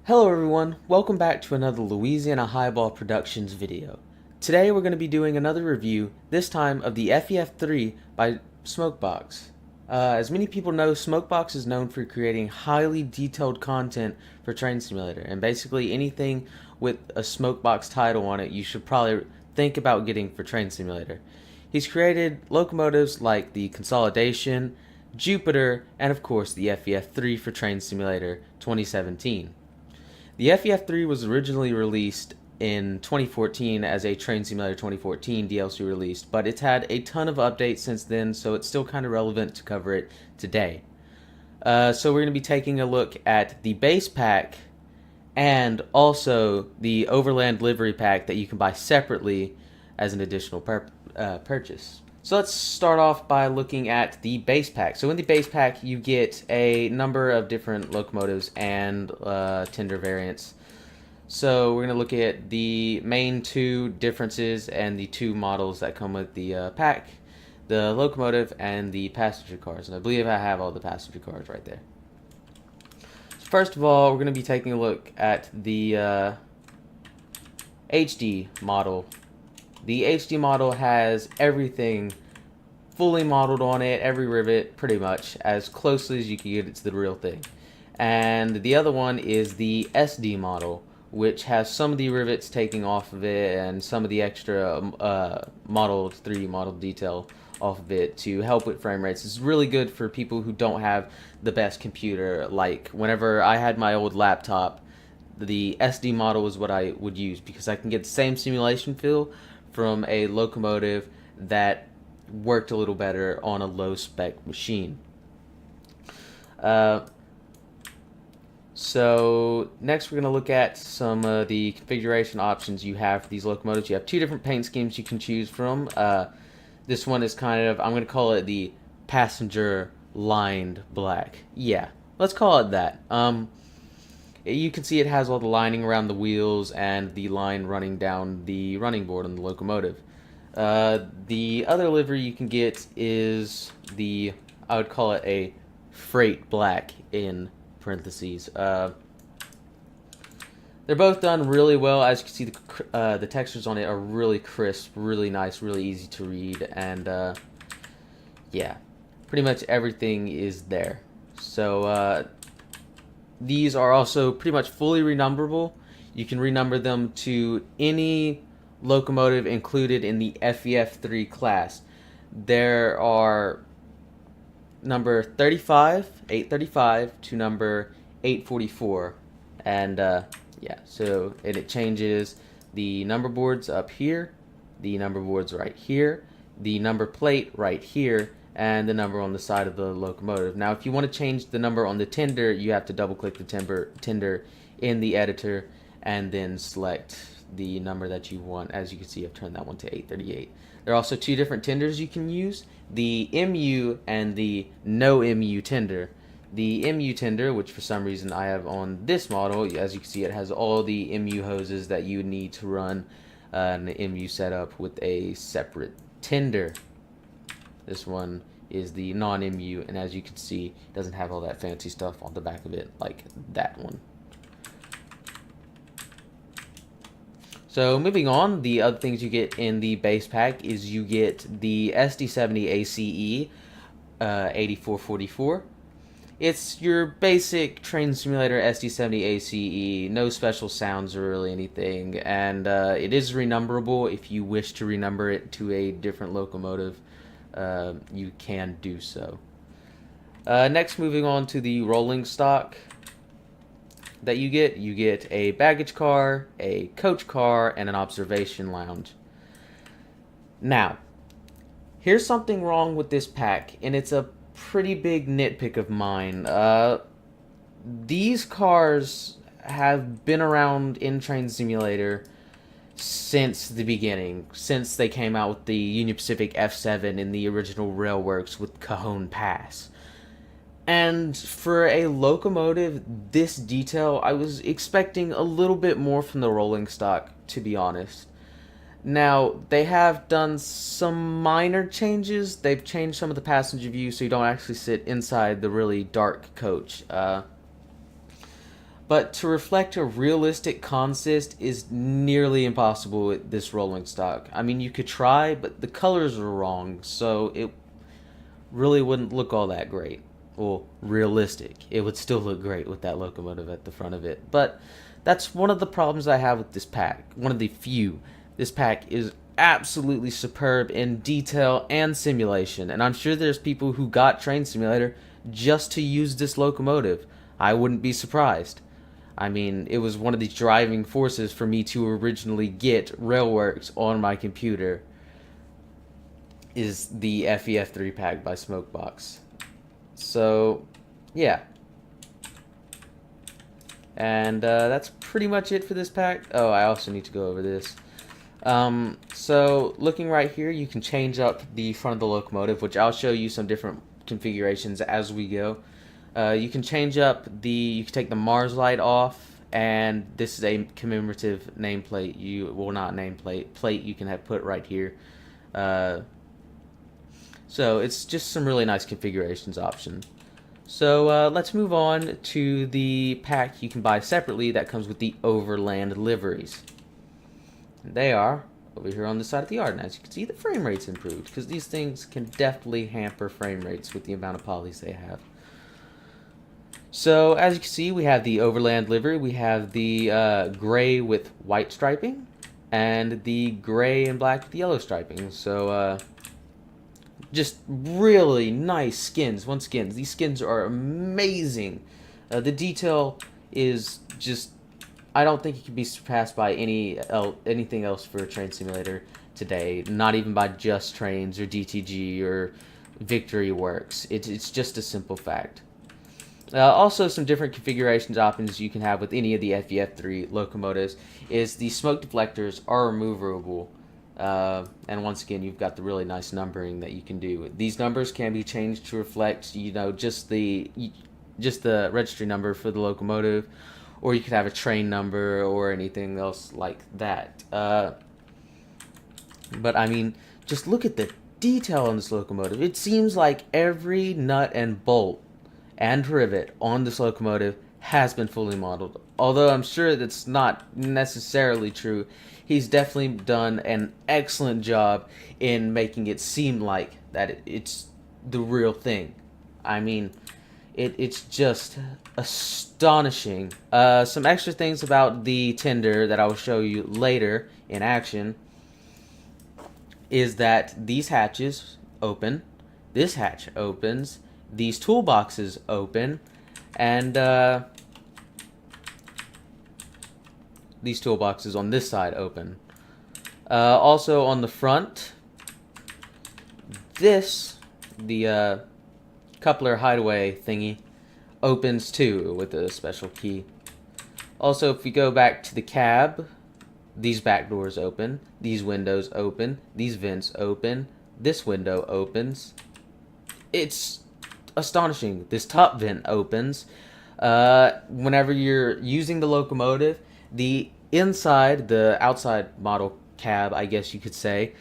Hello everyone, welcome back to another Louisiana Highball Productions video. Today we're going to be doing another review, this time of the FEF-3 by Smokebox. As many people know, Smokebox is known for creating highly detailed content for Train Simulator, and basically anything with a Smokebox title on it you should probably think about getting for Train Simulator. He's created locomotives like the Consolidation, Jupiter, and of course the FEF-3 for Train Simulator 2017. The FEF-3 was originally released in 2014 as a Train Simulator 2014 DLC release, but it's had a ton of updates since then, so it's still kind of relevant to cover it today. So we're going to be taking a look at the base pack and also the Overland livery pack that you can buy separately as an additional purchase. So let's start off by looking at the base pack. So in the base pack, you get a number of different locomotives and tender variants. So we're going to look at the main two differences and the two models that come with the pack, the locomotive and the passenger cars. And I believe I have all the passenger cars right there. So first of all, we're going to be taking a look at the HD model. The HD model has everything fully modeled on it, every rivet, pretty much, as closely as you can get it to the real thing. And the other one is the SD model, which has some of the rivets taking off of it and some of the extra modeled 3D model detail off of it to help with frame rates. It's really good for people who don't have the best computer. Like, whenever I had my old laptop, the SD model is what I would use because I can get the same simulation feel from a locomotive that worked a little better on a low spec machine. So next we're going to look at some of the configuration options you have for these locomotives. You have two different paint schemes you can choose from. This one is kind of, I'm going to call it the passenger lined black. Yeah, let's call it that. You can see it has all the lining around the wheels and the line running down the running board on the locomotive. The other livery you can get is the, I would call it a freight black in parentheses. They're both done really well. As you can see, the textures on it are really crisp, really nice, really easy to read, and yeah, pretty much everything is there. So these are also pretty much fully renumberable. You can renumber them to any locomotive included in the FEF-3 class. There are number 835 to number 844, and yeah, so it changes the number boards up here, the number boards right here, the number plate right here, and the number on the side of the locomotive. Now, if you want to change the number on the tender, you have to double click the tender in the editor and then select the number that you want. As you can see, I've turned that one to 838. There are also two different tenders you can use, the MU and the no MU tender. The MU tender, which for some reason I have on this model, as you can see, it has all the MU hoses that you need to run an MU setup with a separate tender. This one is the non-MU, and as you can see, it doesn't have all that fancy stuff on the back of it like that one. So moving on, the other things you get in the base pack is you get the SD70 ACE 8444. It's your basic Train Simulator SD70 ACE, no special sounds or really anything, and it is renumberable. If you wish to renumber it to a different locomotive, you can do so. Next, moving on to the rolling stock that you get a baggage car, a coach car, and an observation lounge. Now, here's something wrong with this pack, and it's a pretty big nitpick of mine. These cars have been around in Train Simulator since the beginning, since they came out with the Union Pacific F7 in the original Railworks with Cajon Pass. And for a locomotive this detail, I was expecting a little bit more from the rolling stock, to be honest. Now, they have done some minor changes. They've changed some of the passenger view so you don't actually sit inside the really dark coach. but to reflect a realistic consist is nearly impossible with this rolling stock. I mean, you could try, but the colors are wrong, so it really wouldn't look all that great. Well, realistic. It would still look great with that locomotive at the front of it. But that's one of the problems I have with this pack. One of the few. This pack is absolutely superb in detail and simulation. And I'm sure there's people who got Train Simulator just to use this locomotive. I wouldn't be surprised. I mean, it was one of the driving forces for me to originally get Railworks on my computer, is the FEF-3 pack by Smokebox. So, yeah. And that's pretty much it for this pack. Oh, I also need to go over this. So, looking right here, you can change up the front of the locomotive, which I'll show you some different configurations as we go. You can change up you can take the Mars light off, and this is a commemorative nameplate. Well, not nameplate, plate you can have put right here. So it's just some really nice configurations option. So let's move on to the pack you can buy separately that comes with the Overland liveries. And they are over here on the side of the yard, and as you can see, the frame rate's improved, because these things can definitely hamper frame rates with the amount of polys they have. So as you can see, we have the Overland livery. We have the gray with white striping, and the gray and black with yellow striping. So just really nice skins. These skins are amazing. The detail is just, I don't think it can be surpassed by anything else for a Train Simulator today. Not even by Just Trains or DTG or Victory Works. It's just a simple fact. Also, some different configurations options you can have with any of the FEF-3 locomotives is the smoke deflectors are removable. And once again, you've got the really nice numbering that you can do. These numbers can be changed to reflect, just the registry number for the locomotive, or you could have a train number or anything else like that. But I mean, just look at the detail on this locomotive. It seems like every nut and bolt and rivet on this locomotive has been fully modeled. Although I'm sure that's not necessarily true, he's definitely done an excellent job in making it seem like that it's the real thing. I mean, it's just astonishing. Some extra things about the tender that I will show you later in action is that these hatches open, this hatch opens, these toolboxes open, and these toolboxes on this side open. Also on the front, the coupler hideaway thingy opens too with a special key. Also, if we go back to the cab, these back doors open, these windows open, these vents open, this window opens. It's astonishing. This top vent opens. Whenever you're using the locomotive, the outside model cab, I guess you could say,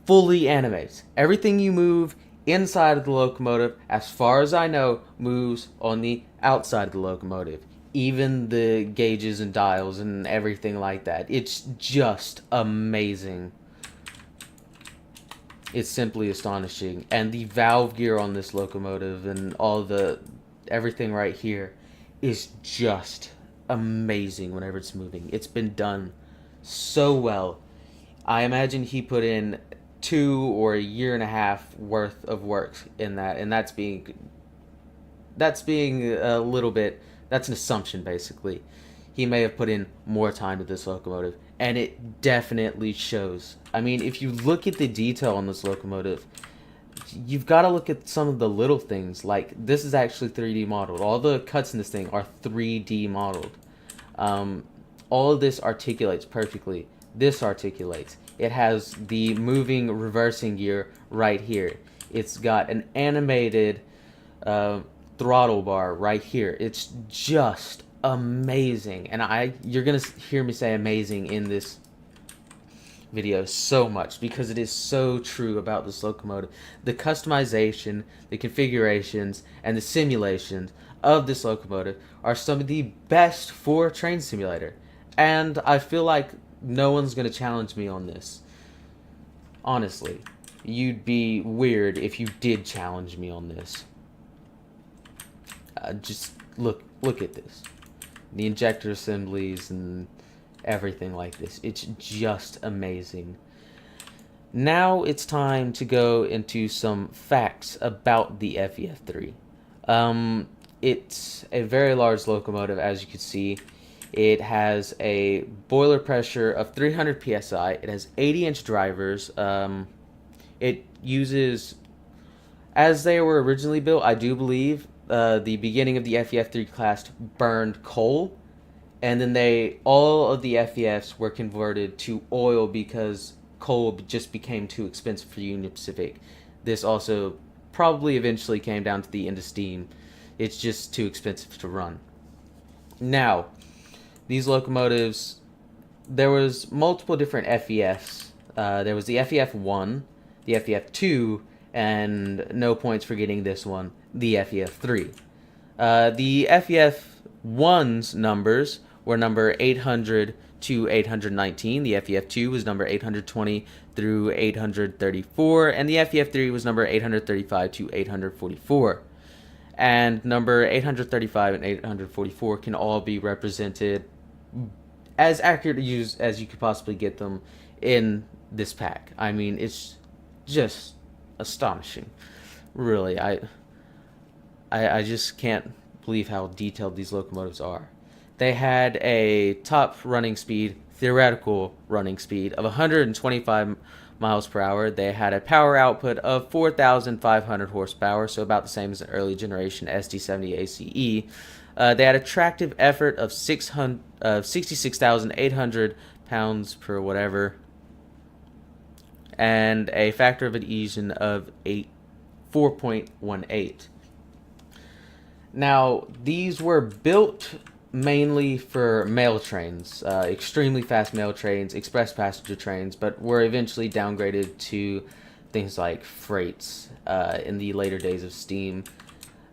fully animates. Everything you move inside of the locomotive, as far as I know, moves on the outside of the locomotive. Even the gauges and dials and everything like that. It's just amazing. It's simply astonishing. And the valve gear on this locomotive and everything right here is just amazing whenever it's moving. It's been done so well. I imagine he put in 2 or a year and a half worth of work in that, and that's being a little bit, that's an assumption basically. He may have put in more time to this locomotive, and it definitely shows. I mean, if you look at the detail on this locomotive, you've got to look at some of the little things. Like, this is actually 3D modeled. All the cuts in this thing are 3D modeled. All of this articulates perfectly. This articulates. It has the moving reversing gear right here. It's got an animated throttle bar right here. It's just amazing. And you're gonna hear me say amazing in this video so much, because it is so true about this locomotive. The customization, the configurations, and the simulations of this locomotive are some of the best for train simulator, and I feel like no one's gonna challenge me on this. Honestly, you'd be weird if you did challenge me on this. Just look at this, the injector assemblies and everything like this. It's just amazing. Now it's time to go into some facts about the FEF-3. It's a very large locomotive, as you can see. It has a boiler pressure of 300 psi. It has 80-inch drivers. It uses, as they were originally built, I do believe, the beginning of the FEF-3 class burned coal, and then all of the FEFs were converted to oil because coal just became too expensive for Union Pacific. This also probably eventually came down to the end of steam. It's just too expensive to run. Now, these locomotives, there was multiple different FEFs. There was the FEF-1, the FEF-2, and no points for getting this one, the FEF-3. The FEF-1's numbers were number 800 to 819. The FEF-2 was number 820 through 834, and the FEF-3 was number 835 to 844. And number 835 and 844 can all be represented as accurate as you could possibly get them in this pack. I mean, it's just astonishing. Really, I just can't believe how detailed these locomotives are. They had a top running speed, theoretical running speed, of 125 miles per hour. They had a power output of 4,500 horsepower, so about the same as an early generation SD70 ACE. They had a tractive effort of 66,800 pounds per whatever, and a factor of adhesion of 4.18. Now, these were built mainly for mail trains, extremely fast mail trains, express passenger trains, but were eventually downgraded to things like freights in the later days of steam.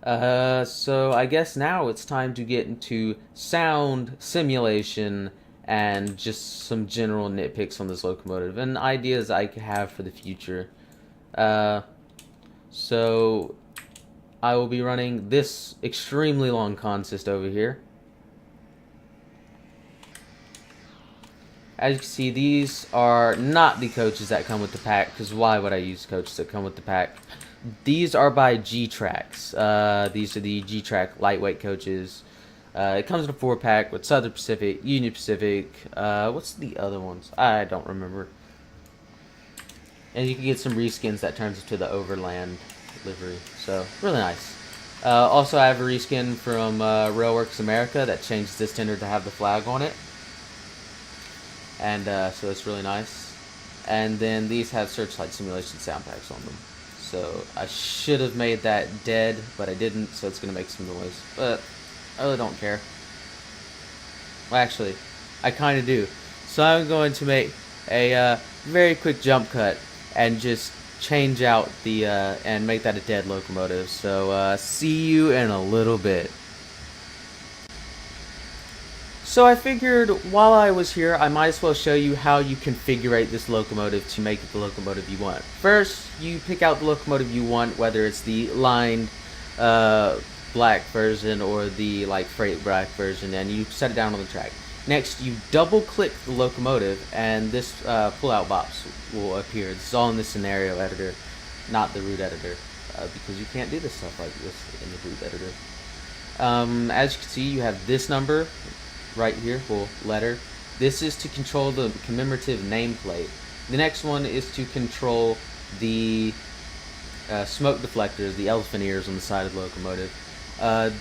So I guess now it's time to get into sound, simulation, and just some general nitpicks on this locomotive and ideas I have for the future. So I will be running this extremely long consist over here. As you can see, these are not the coaches that come with the pack, because why would I use coaches that come with the pack? These are by G-Tracks. These are the G-Track lightweight coaches. It comes in a 4-pack with Southern Pacific, Union Pacific. What's the other ones? I don't remember. And you can get some reskins that turns into the Overland livery. So, really nice. Also, I have a reskin from Railworks America that changes this tender to have the flag on it. And so it's really nice. And then these have Searchlight Simulation sound packs on them. So I should have made that dead, but I didn't, so it's going to make some noise. But I really don't care. Well, actually, I kind of do. So I'm going to make a very quick jump cut and just change out the, and make that a dead locomotive. So see you in a little bit. So I figured while I was here, I might as well show you how you configure this locomotive to make it the locomotive you want. First, you pick out the locomotive you want, whether it's the lined black version or the freight black version, and you set it down on the track. Next, you double click the locomotive, and this pull-out box will appear. This is all in the scenario editor, not the root editor, because you can't do this stuff like this in the root editor. As you can see, you have this number right here, well, letter. This is to control the commemorative nameplate. The next one is to control the smoke deflectors, the elephant ears on the side of the locomotive.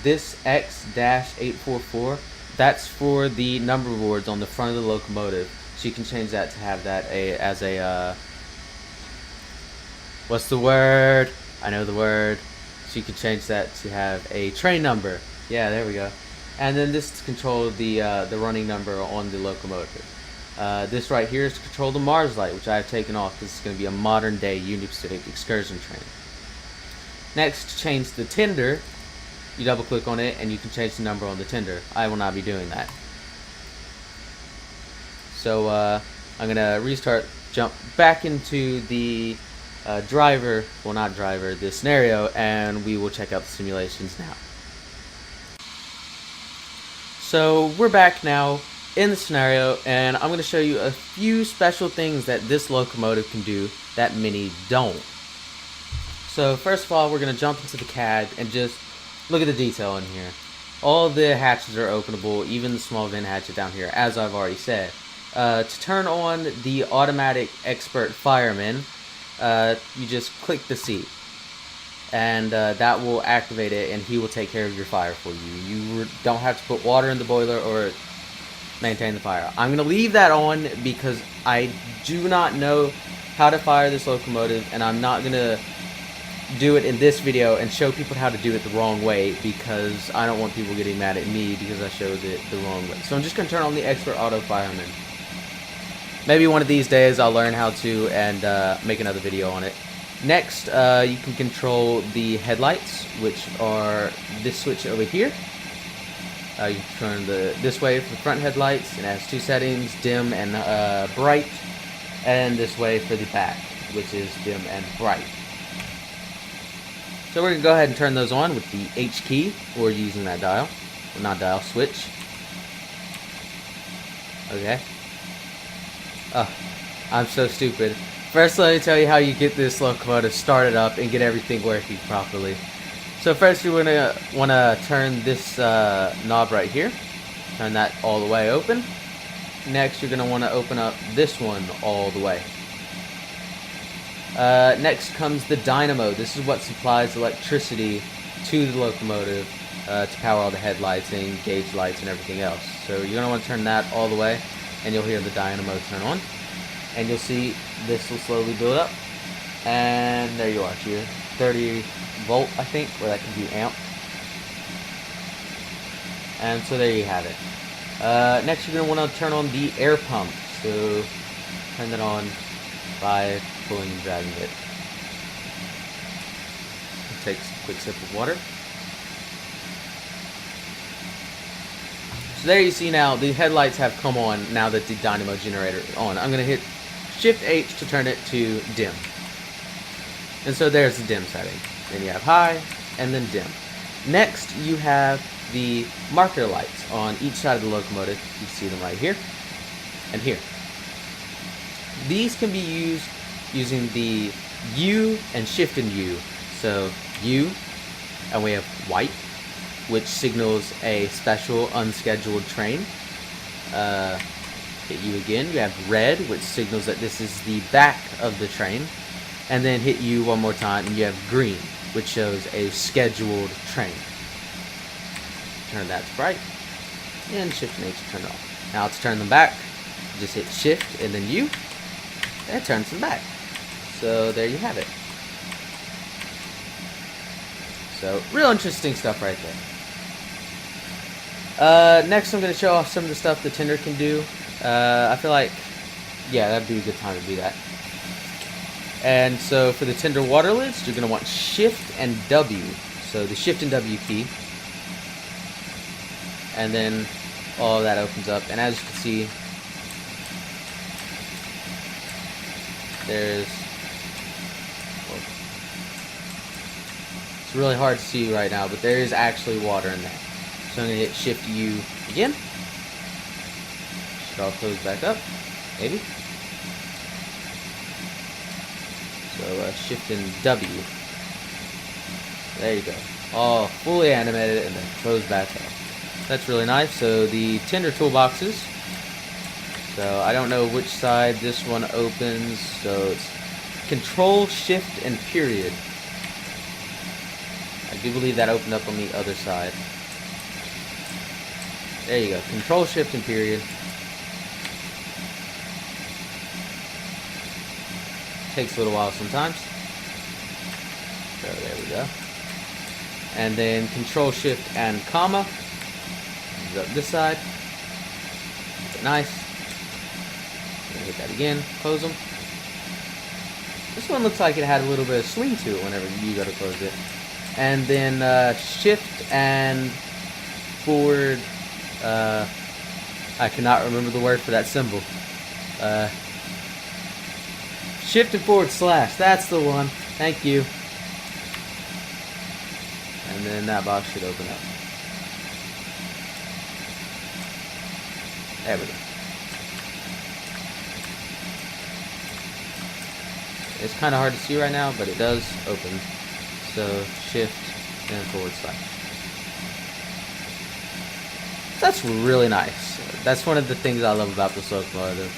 This X-844, that's for the number boards on the front of the locomotive. So you can change that to have that as a what's the word? I know the word. So you can change that to have a train number. Yeah, there we go. And then this is to control the running number on the locomotive. This right here is to control the Mars light, which I have taken off because it's going to be a modern day Union Pacific excursion train. Next, to change the tender, you double click on it and you can change the number on the tender. I will not be doing that. So I'm gonna restart, jump back into the driver, well not driver, the scenario, and we will check out the simulations now. So we're back now in the scenario, and I'm going to show you a few special things that this locomotive can do that many don't. So first of all, we're going to jump into the CAD and just look at the detail in here. All the hatches are openable, even the small vent hatchet down here, as I've already said. To turn on the automatic expert fireman, you just click the seat, and that will activate it, and he will take care of your fire for you. You don't have to put water in the boiler or maintain the fire. I'm going to leave that on because I do not know how to fire this locomotive, and I'm not going to do it in this video and show people how to do it the wrong way, because I don't want people getting mad at me because I showed it the wrong way. So I'm just going to turn on the expert auto fireman. Maybe one of these days I'll learn how to and make another video on it. Next, you can control the headlights, which are this switch over here. You can turn this way for the front headlights, and it has two settings, dim and bright, and this way for the back, which is dim and bright. So we're going to go ahead and turn those on with the H key, or using that dial, well, not dial, switch. Okay. Oh, I'm so stupid. First, let me tell you how you get this locomotive started up and get everything working properly. So first, you're going to want to turn this knob right here. Turn that all the way open. Next, you're going to want to open up this one all the way. Next comes the dynamo. This is what supplies electricity to the locomotive to power all the headlights and gauge lights and everything else. So you're going to want to turn that all the way, and you'll hear the dynamo turn on. And you'll see this will slowly build up. And there you are, to your 30 volt, I think, or that could be amp. And so there you have it. Next, you're going to want to turn on the air pump. So turn that on by pulling and dragging it. Take a quick sip of water. So there you see now the headlights have come on now that the dynamo generator is on. I'm going to hit Shift H to turn it to dim. And so there's the dim setting. Then you have high and then dim. Next, you have the marker lights on each side of the locomotive. You see them right here and here. These can be used using the U and Shift and U. So U, and we have white, which signals a special unscheduled train. Hit U again, you have red, which signals that this is the back of the train. And then hit U one more time, and you have green, which shows a scheduled train. Turn that to bright, and Shift and H to turn it off. Now to turn them back, just hit Shift and then U, and it turns them back. So there you have it. So real interesting stuff right there. Next I'm going to show off some of the stuff the tender can do. I feel like, yeah, that'd be a good time to do that. And so for the tender water lids, you're going to want Shift and W. So the Shift and W key. And then all of that opens up. And as you can see, there's, well, it's really hard to see right now, but there is actually water in there. So I'm going to hit Shift U again. Should all close back up, maybe. So Shift and W. There you go. All fully animated and then close back up. That's really nice. So the tender toolboxes. So I don't know which side this one opens. So it's Control, Shift, and period. I do believe that opened up on the other side. There you go. Control, Shift, and period. Takes a little while sometimes. So there we go. And then Control, Shift, and comma. Up this side. Keep it nice. Hit that again. Close them. This one looks like it had a little bit of swing to it whenever you go to close it. and then shift and forward. I cannot remember the word for that symbol. Shift and forward slash. That's the one. Thank you. And then that box should open up. There we go. It's kind of hard to see right now, but it does open. So shift and forward slash. That's really nice. That's one of the things I love about this locomotive.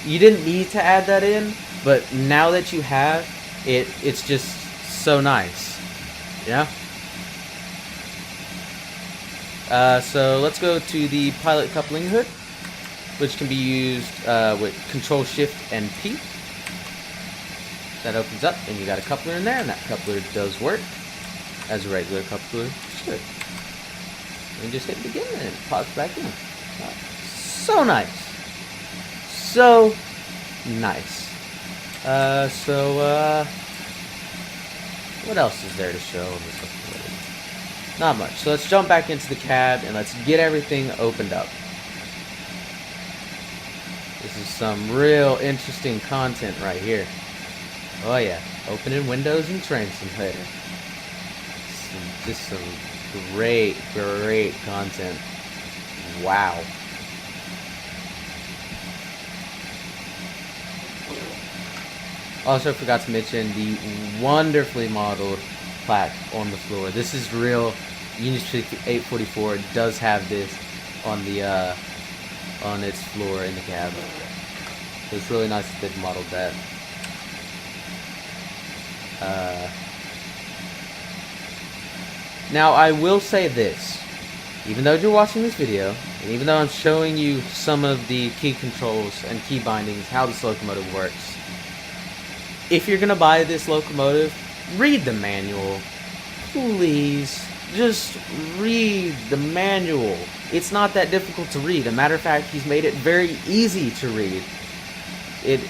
You didn't need to add that in, but now that you have, it's just so nice. Yeah? So let's go to the pilot coupling hood, which can be used with Control Shift and P. That opens up, and you got a coupler in there, and that coupler does work as a regular coupler should. And just hit begin, and it pops back in. So nice. So nice. What else is there to show on this locomotive? Not much. So let's jump back into the cab and let's get everything opened up. This is some real interesting content right here. Oh yeah, opening windows and train simulator. Just some great content. Wow. Also forgot to mention the wonderfully modeled plaque on the floor. This is real. Union Pacific 844 does have this on the on its floor in the cab. So it's really nice that they've modeled that. Now I will say this, even though you're watching this video, and even though I'm showing you some of the key controls and key bindings, how this locomotive works, if you're gonna buy this locomotive, read the manual. Please, just read the manual. It's not that difficult to read. As a matter of fact, he's made it very easy to read.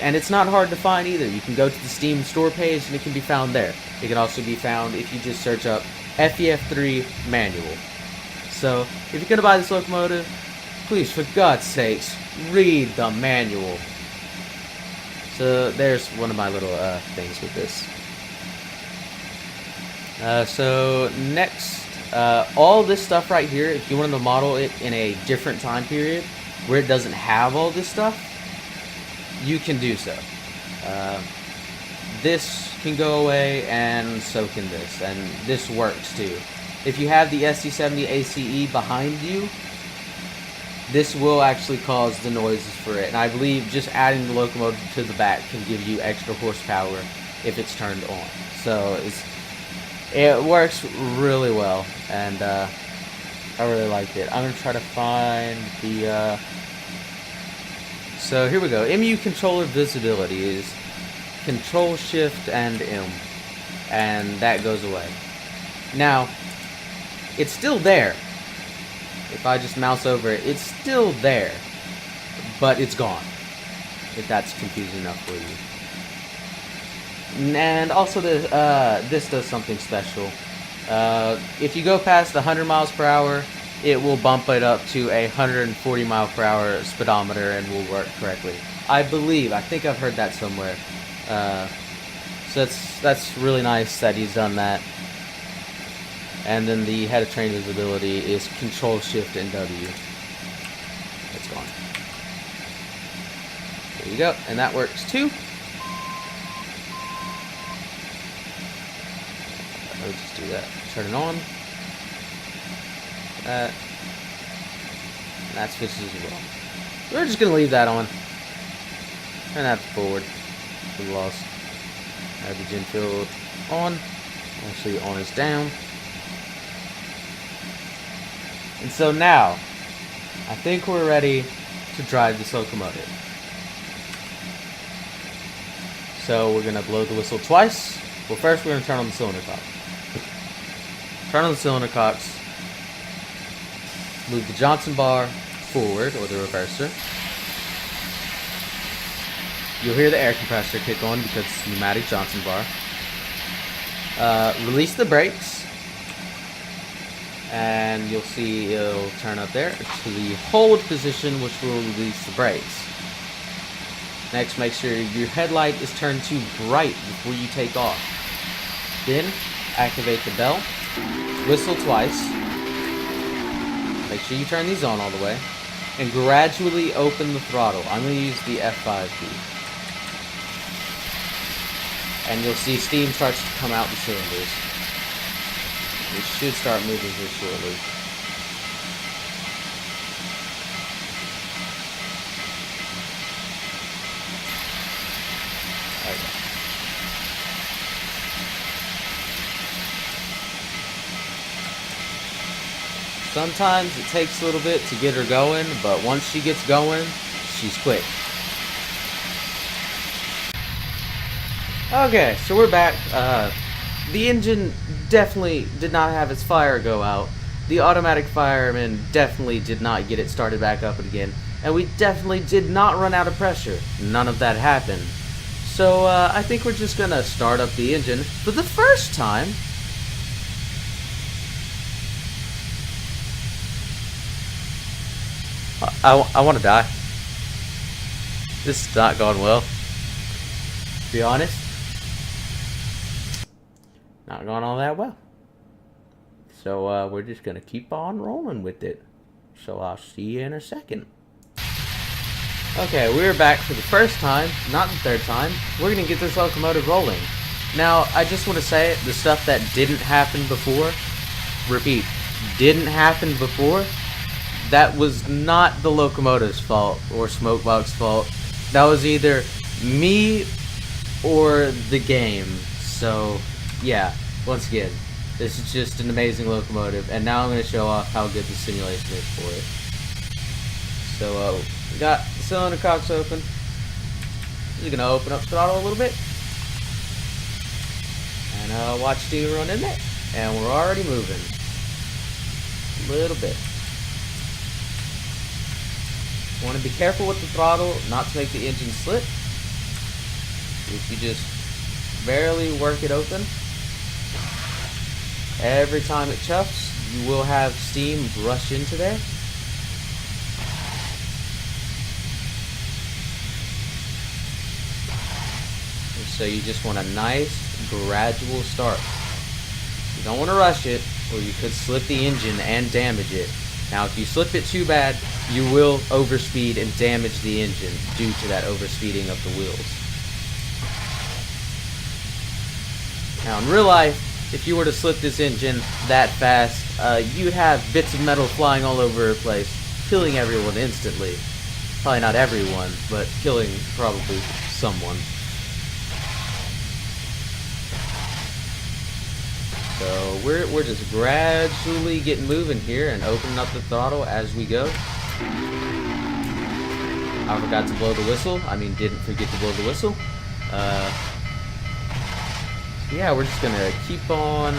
And it's not hard to find either. You can go to the Steam store page and it can be found there. It can also be found if you just search up FEF-3 manual. So, if you're gonna buy this locomotive, please, for God's sakes, read the manual. So there's one of my little things with this. So next, all this stuff right here, if you wanted to model it in a different time period where it doesn't have all this stuff, you can do so. This can go away, and so can this, and this works too. If you have the SC70 ACE behind you, this will actually cause the noises for it, and I believe just adding the locomotive to the back can give you extra horsepower if it's turned on. So it works really well, and I really like it. I'm gonna try to find the. So here we go. MU controller visibility is Control Shift and M, and that goes away. Now it's still there. If I just mouse over it, it's still there, but it's gone, if that's confusing enough for you. And also this does something special. If you go past the 100 miles per hour, it will bump it up to a 140 mile per hour speedometer and will work correctly. I think I've heard that somewhere. So that's really nice that he's done that. And then the head of train visibility is Control Shift and W. It's gone. There you go, and that works too. I'll just do that. Turn it on. That. And that switches as well. We're just gonna leave that on. Turn that forward. We lost. Have the gin filled on. Actually, on is down. And so now, I think we're ready to drive this locomotive. So we're gonna blow the whistle twice. Well, first we're gonna turn on the cylinder cock. Turn on the cylinder cocks. Move the Johnson bar forward, or the reverser. You'll hear the air compressor kick on because it's pneumatic Johnson bar. Release the brakes. and you'll see it'll turn up there to the hold position, which will release the brakes. Next, make sure your headlight is turned to bright before you take off. Then, activate the bell, whistle twice, make sure you turn these on all the way, and gradually open the throttle. I'm going to use the F5 key. And you'll see steam starts to come out the cylinders. It should start moving here shortly. Okay. Sometimes it takes a little bit to get her going, but once she gets going, she's quick. Okay, so we're back. The engine definitely did not have its fire go out. The automatic fireman definitely did not get it started back up again. And we definitely did not run out of pressure. None of that happened. So I think we're just gonna start up the engine for the first time. I want to die. This is not going well. To be honest, not going all that well. So we're just gonna keep on rolling with it. So I'll see you in a second. Okay, we're back for the first time, not the third time. We're gonna get this locomotive rolling. Now, I just want to say, the stuff that didn't happen before, repeat, didn't happen before, that was not the locomotive's fault or Smokebox's fault. That was either me or the game. So, yeah, once again, this is just an amazing locomotive, and now I'm going to show off how good the simulation is for it. So, we got the cylinder cocks open. Just going to open up the throttle a little bit. And watch steam run in there. And we're already moving. A little bit. Want to be careful with the throttle, not to make the engine slip. If you just barely work it open, every time it chuffs, you will have steam rush into there. And so you just want a nice, gradual start. You don't want to rush it, or you could slip the engine and damage it. Now, if you slip it too bad, you will overspeed and damage the engine due to that overspeeding of the wheels. Now, in real life, if you were to slip this engine that fast, you'd have bits of metal flying all over the place, killing everyone instantly. Probably not everyone, but killing probably someone. So we're just gradually getting moving here and opening up the throttle as we go. I forgot to blow the whistle. I mean, didn't forget to blow the whistle. Yeah, we're just gonna keep on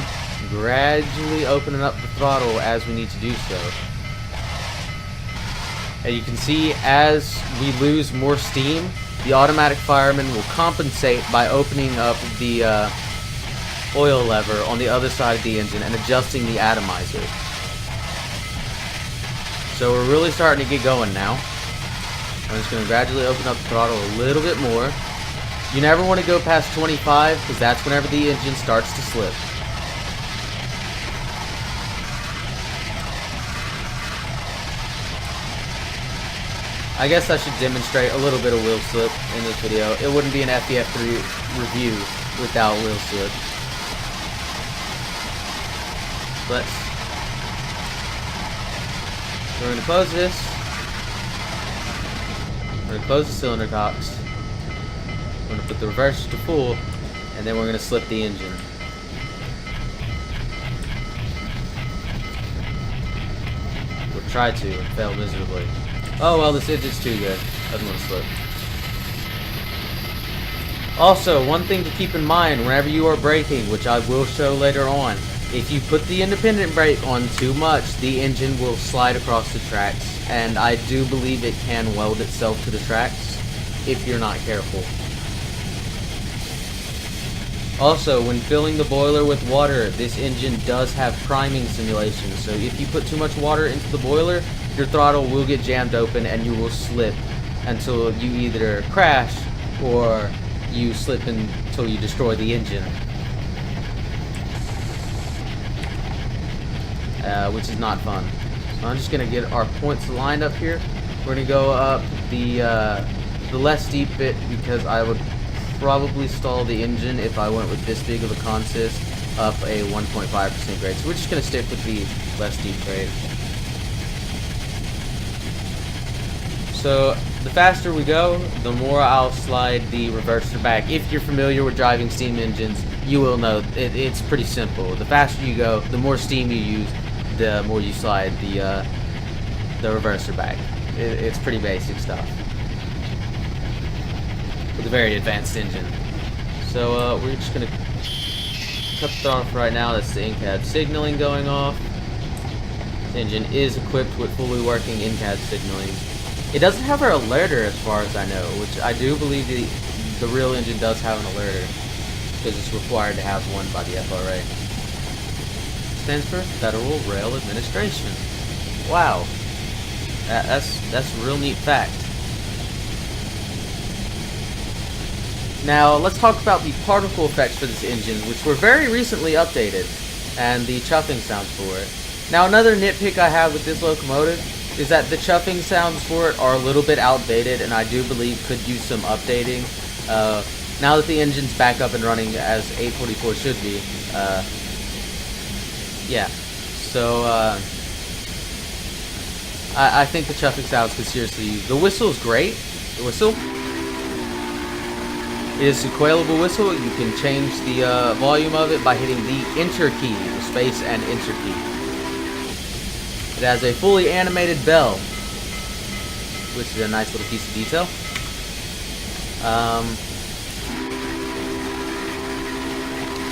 gradually opening up the throttle as we need to do so. And you can see as we lose more steam, the automatic fireman will compensate by opening up the oil lever on the other side of the engine and adjusting the atomizer. So we're really starting to get going now. I'm just going to gradually open up the throttle a little bit more. You never want to go past 25 because that's whenever the engine starts to slip. I guess I should demonstrate a little bit of wheel slip in this video. It wouldn't be an FEF-3 review without wheel slip. But we're going to close this. We're going to close the cylinder cocks. We're going to put the reverse to full, and then we're going to slip the engine. We'll try to and fail miserably. Oh well, this engine's too good. Doesn't want to slip. Also, one thing to keep in mind whenever you are braking, which I will show later on, if you put the independent brake on too much, the engine will slide across the tracks, and I do believe it can weld itself to the tracks if you're not careful. Also, when filling the boiler with water, this engine does have priming simulation, so if you put too much water into the boiler, your throttle will get jammed open and you will slip until you either crash or you slip until you destroy the engine. Which is not fun. So I'm just going to get our points lined up here. We're going to go up the less steep bit because I would probably stall the engine if I went with this big of a consist up a 1.5% grade. So we're just going to stick with the less steep grade. So the faster we go, the more I'll slide the reverser back. If you're familiar with driving steam engines, you will know it's pretty simple. The faster you go, the more steam you use, the more you slide the reverser back. It's pretty basic stuff with a very advanced engine. So we're just gonna cut the off right now. That's the in-cab signaling going off. This engine is equipped with fully working in-cab signaling. It doesn't have an alerter as far as I know, which I do believe the real engine does have an alerter because it's required to have one by the FRA. Stands for Federal Rail Administration. Wow, that's a real neat fact. Now let's talk about the particle effects for this engine, which were very recently updated, and the chuffing sounds for it. Now another nitpick I have with this locomotive is that the chuffing sounds for it are a little bit outdated, and I do believe could use some updating. Now that the engine's back up and running as 844 should be, yeah. So I think the chuffing sounds could seriously use. The whistle is great. The whistle is a coilable whistle. You can change the volume of it by hitting the enter key, the space and enter key. It has a fully animated bell, which is a nice little piece of detail.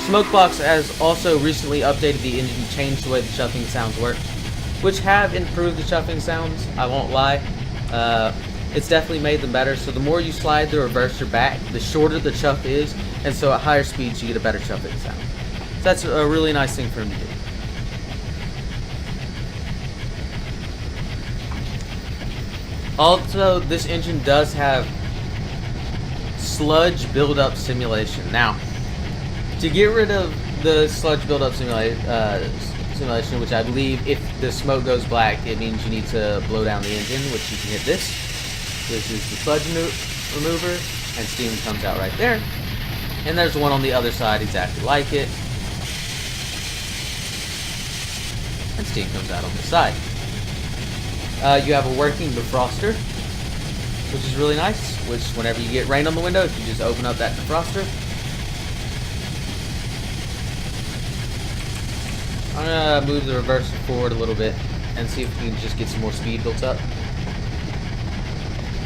Smokebox has also recently updated the engine, changed the way the chuffing sounds work, which have improved the chuffing sounds, I won't lie. It's definitely made them better, so the more you slide the reverser back, the shorter the chuff is, and so at higher speeds you get a better chuffing sound. So that's a really nice thing for them to do. Also, this engine does have sludge buildup simulation. Now, to get rid of the sludge buildup simulation, which I believe if the smoke goes black, it means you need to blow down the engine, which you can hit this. This is the sludge remover, and steam comes out right there. And there's one on the other side exactly like it. And steam comes out on this side. You have a working defroster, which is really nice, which whenever you get rain on the window, you just open up that defroster. I'm going to move the reverser forward a little bit and see if we can just get some more speed built up.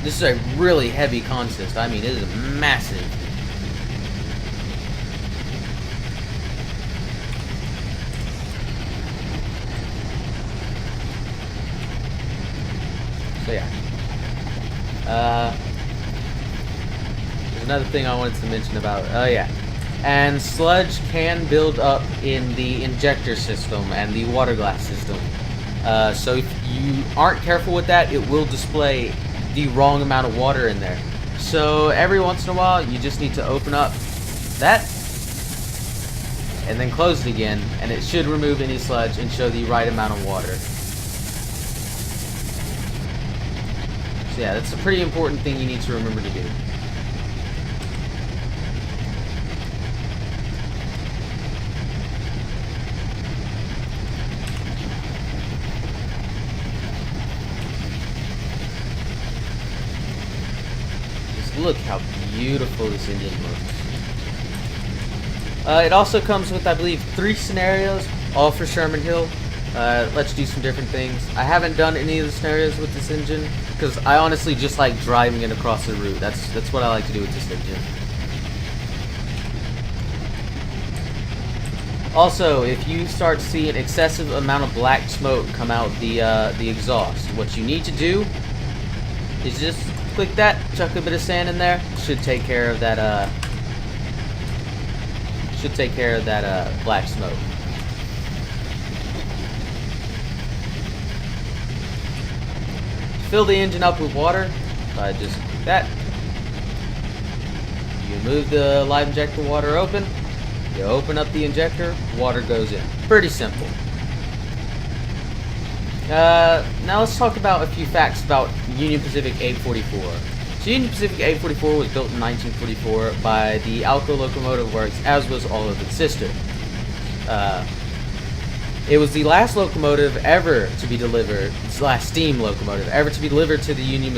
This is a really heavy consist. I mean, it is massive. So yeah. There's another thing I wanted to mention about. Oh yeah. And sludge can build up in the injector system and the water glass system. So if you aren't careful with that, it will display the wrong amount of water in there. So every once in a while, you just need to open up that and then close it again, and it should remove any sludge and show the right amount of water. So yeah, that's a pretty important thing you need to remember to do. Just look how beautiful this engine looks. It also comes with, I believe, 3 scenarios, all for Sherman Hill. Let's do some different things. I haven't done any of the scenarios with this engine because I honestly just like driving it across the route. That's what I like to do with this engine. Also, if you start seeing excessive amount of black smoke come out the exhaust, what you need to do is just click that, chuck a bit of sand in there. Should take care of that. Should take care of that black smoke. Fill the engine up with water by just that. You move the live injector water open. You open up the injector, water goes in. Pretty simple. Now let's talk about a few facts about Union Pacific 844. So Union Pacific 844 was built in 1944 by the Alco Locomotive Works, as was all of its sisters. It was the last locomotive ever to be delivered, last steam locomotive ever to be delivered to the Union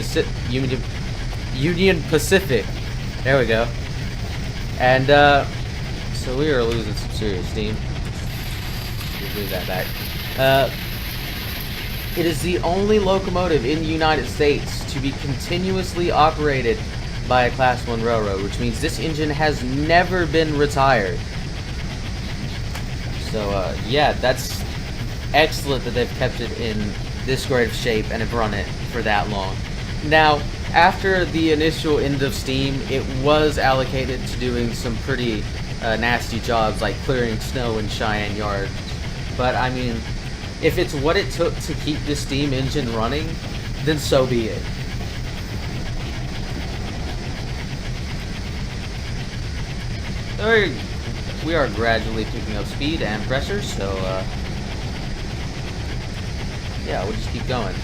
Pacific. There we go. And so we are losing some serious steam. We'll move that back. It is the only locomotive in the United States to be continuously operated by a Class 1 railroad, which means this engine has never been retired. So, yeah, that's excellent that they've kept it in this great of shape and have run it for that long. Now, after the initial end of steam, it was allocated to doing some pretty nasty jobs like clearing snow in Cheyenne Yard. But, I mean, if it's what it took to keep the steam engine running, then so be it. We are gradually picking up speed and pressure, so yeah, we'll just keep going.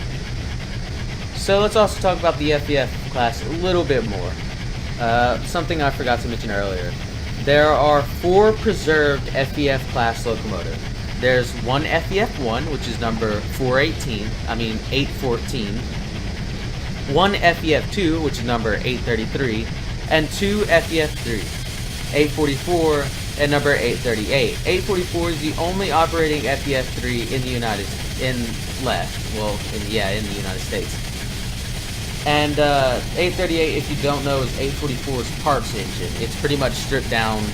So let's also talk about the FEF class a little bit more. Something I forgot to mention earlier. There are 4 preserved FEF class locomotives. There's one FEF-1, which is number 814. One FEF-2, which is number 833, and 2 FEF-3, 844 and number 838. 844 is the only operating FEF-3 in the United States. And 838, if you don't know, is 844's parts engine. It's pretty much stripped down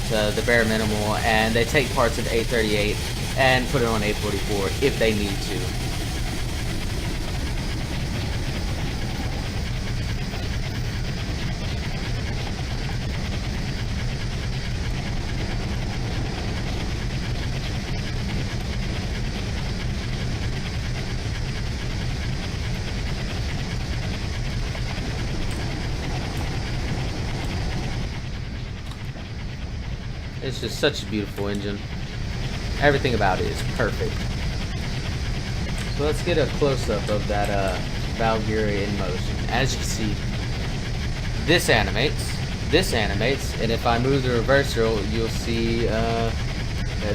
to the bare minimal, and they take parts of 838 and put it on 844 if they need to. It's just such a beautiful engine. Everything about it is perfect. So let's get a close-up of that Valkyrie in motion. As you can see, this animates, and if I move the reversal, you'll see that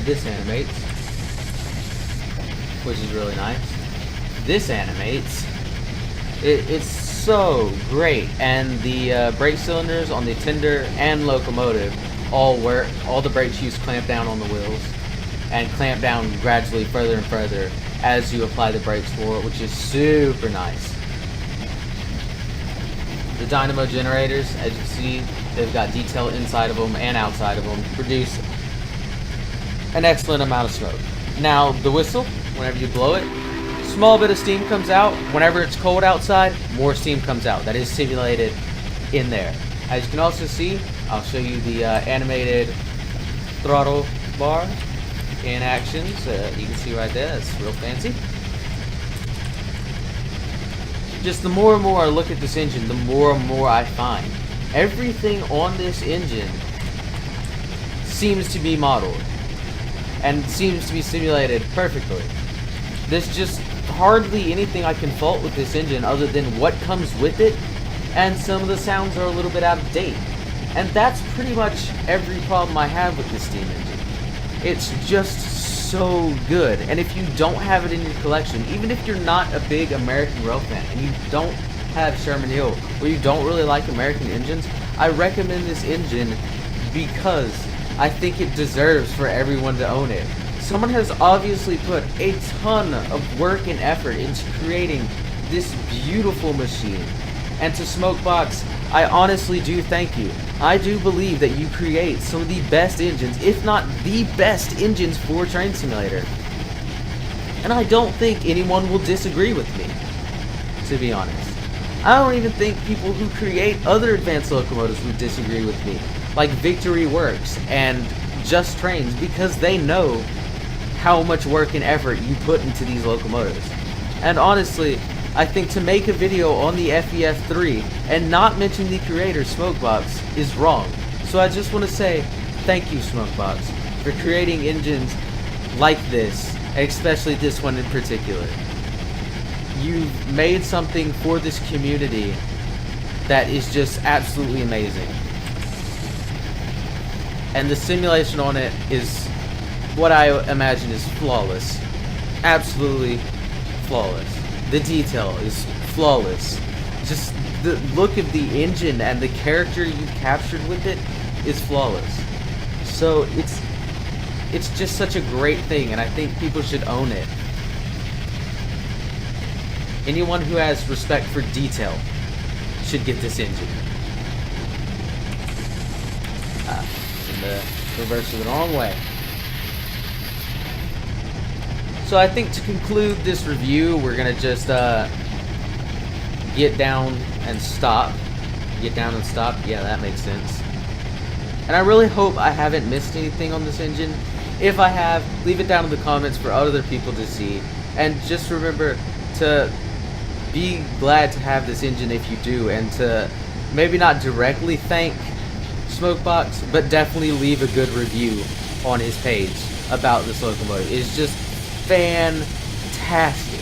this animates, which is really nice. This animates. It's so great, and the brake cylinders on the tender and locomotive all work. All the brake shoes clamp down on the wheels and clamp down gradually further and further as you apply the brakes for it, which is super nice. The dynamo generators, as you can see, they've got detail inside of them and outside of them to produce an excellent amount of smoke. Now, the whistle, whenever you blow it, small bit of steam comes out. Whenever it's cold outside, more steam comes out. That is simulated in there. As you can also see, I'll show you the animated throttle bar in action. So you can see right there, it's real fancy. Just the more and more I look at this engine, the more and more I find everything on this engine seems to be modeled and seems to be simulated perfectly. There's just hardly anything I can fault with this engine other than what comes with it, and some of the sounds are a little bit out of date. And that's pretty much every problem I have with this steam engine. It's just so good. And if you don't have it in your collection, even if you're not a big American rail fan and you don't have Sherman Hill or you don't really like American engines, I recommend this engine because I think it deserves for everyone to own it. Someone has obviously put a ton of work and effort into creating this beautiful machine. And to Smokebox, I honestly do thank you. I do believe that you create some of the best engines, if not the best engines for Train Simulator. And I don't think anyone will disagree with me, to be honest. I don't even think people who create other advanced locomotives would disagree with me, like Victory Works and Just Trains, because they know how much work and effort you put into these locomotives. And honestly, I think to make a video on the FEF-3 and not mention the creator, Smokebox, is wrong. So I just want to say thank you, Smokebox, for creating engines like this, especially this one in particular. You've made something for this community that is just absolutely amazing. And the simulation on it is what I imagine is flawless. Absolutely flawless. The detail is flawless. Just the look of the engine and the character you captured with it is flawless. So it's just such a great thing, and I think people should own it. Anyone who has respect for detail should get this engine. In the reverse of the wrong way. So I think to conclude this review, we're gonna just get down and stop. Get down and stop. Yeah, that makes sense. And I really hope I haven't missed anything on this engine. If I have, leave it down in the comments for other people to see. And just remember to be glad to have this engine if you do, and to maybe not directly thank Smokebox, but definitely leave a good review on his page about this locomotive. It's just fantastic.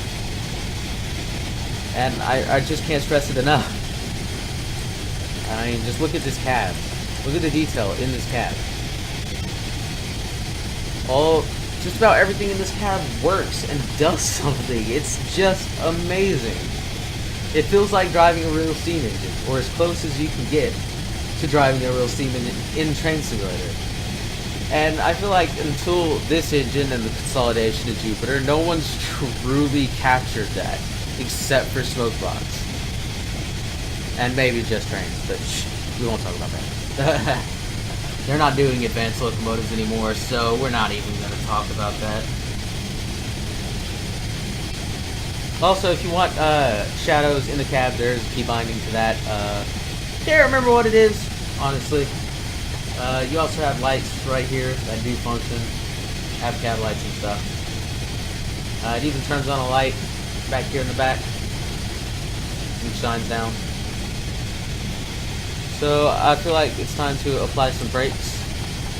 And I just can't stress it enough. I mean, just look at this cab. Look at the detail in this cab. Just about everything in this cab works and does something. It's just amazing. It feels like driving a real steam engine, or as close as you can get to driving a real steam engine in Train Simulator. And I feel like until this engine and the consolidation of Jupiter, no one's truly captured that, except for Smokebox. And maybe Just Trains, but we won't talk about that. They're not doing advanced locomotives anymore, so we're not even going to talk about that. Also, if you want shadows in the cab, there's a key binding to that. Can't remember what it is, honestly. You also have lights right here that do function. Have cab lights and stuff. It even turns on a light back here in the back and shines down. So I feel like it's time to apply some brakes.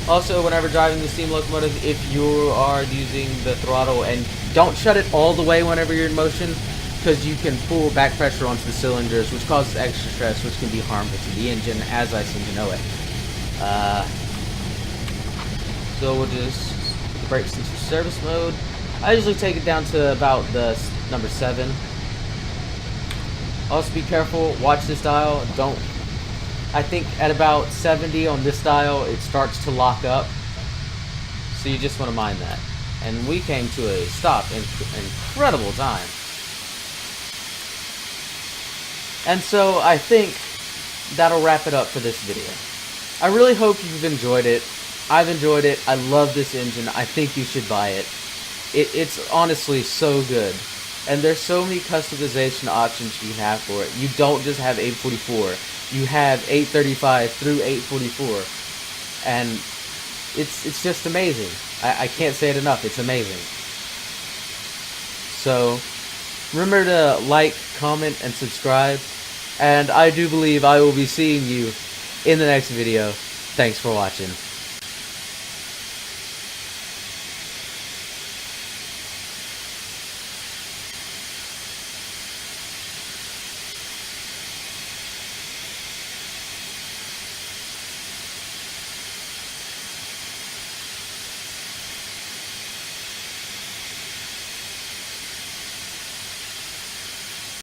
Also, whenever driving the steam locomotive, if you are using the throttle, and don't shut it all the way whenever you're in motion, because you can pull back pressure onto the cylinders, which causes extra stress, which can be harmful to the engine, as I seem to know it. So we'll just put the brakes into service mode. I usually take it down to about the number 7. Also be careful, watch this dial, I think at about 70 on this dial, it starts to lock up. So you just want to mind that. And we came to a stop in incredible time. And so I think that'll wrap it up for this video. I really hope you've enjoyed it. I've enjoyed it. I love this engine. I think you should buy it. It's honestly so good. And there's so many customization options you can have for it. You don't just have 844. You have 835 through 844. And it's just amazing. I can't say it enough. It's amazing. So remember to like, comment, and subscribe. And I do believe I will be seeing you in the next video. Thanks for watching.